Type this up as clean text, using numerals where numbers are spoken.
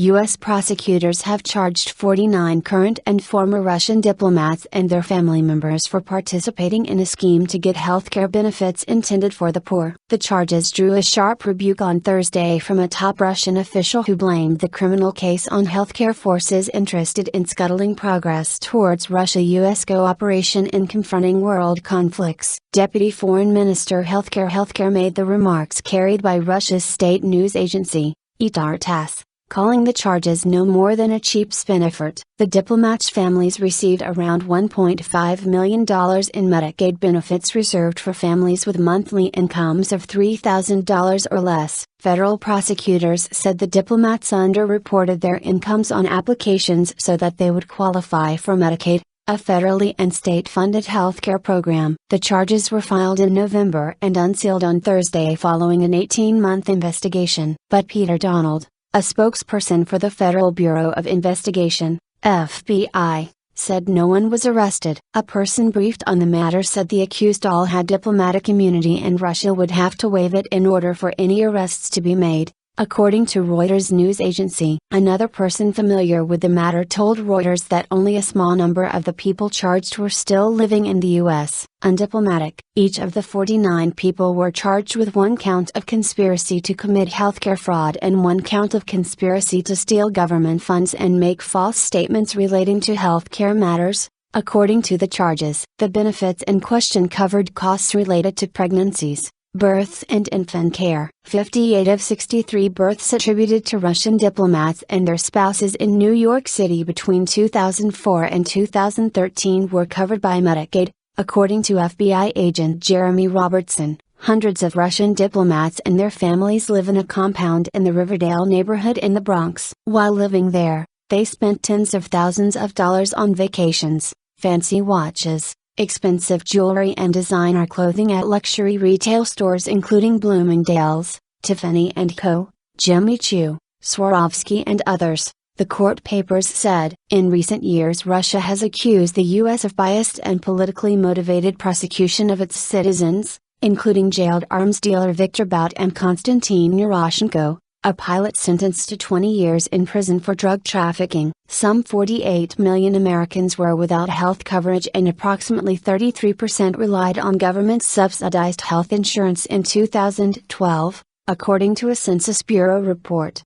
U.S. prosecutors have charged 49 current and former Russian diplomats and their family members for participating in a scheme to get healthcare benefits intended for the poor. The charges drew a sharp rebuke on Thursday from a top Russian official who blamed the criminal case on healthcare forces interested in scuttling progress towards Russia-U.S. cooperation in confronting world conflicts. Deputy Foreign Minister Healthcare made the remarks carried by Russia's state news agency, ITAR-Tass, calling the charges no more than a cheap spin effort. The diplomats' families received around $1.5 million in Medicaid benefits reserved for families with monthly incomes of $3,000 or less. Federal prosecutors said the diplomats underreported their incomes on applications so that they would qualify for Medicaid, a federally and state-funded healthcare program. The charges were filed in November and unsealed on Thursday following an 18-month investigation. But Peter Donald, a spokesperson for the Federal Bureau of Investigation, FBI, said no one was arrested. A person briefed on the matter said the accused all had diplomatic immunity and Russia would have to waive it in order for any arrests to be made, according to Reuters news agency. Another person familiar with the matter told Reuters that only a small number of the people charged were still living in the U.S. undiplomatic. Each of the 49 people were charged with one count of conspiracy to commit healthcare fraud and one count of conspiracy to steal government funds and make false statements relating to healthcare matters, according to the charges. The benefits in question covered costs related to pregnancies, births and infant care. 58 of 63 births attributed to Russian diplomats and their spouses in New York City between 2004 and 2013 were covered by Medicaid, according to FBI agent Jeremy Robertson. Hundreds of Russian diplomats and their families live in a compound in the Riverdale neighborhood in the Bronx. While living there, they spent tens of thousands of dollars on vacations, fancy watches, expensive jewelry and designer clothing at luxury retail stores including Bloomingdale's, Tiffany & Co., Jimmy Choo, Swarovski and others, the court papers said. In recent years Russia has accused the U.S. of biased and politically motivated prosecution of its citizens, including jailed arms dealer Viktor Bout and Konstantin Urashenko, a pilot sentenced to 20 years in prison for drug trafficking. Some 48 million Americans were without health coverage and approximately 33% relied on government-subsidized health insurance in 2012, according to a Census Bureau report.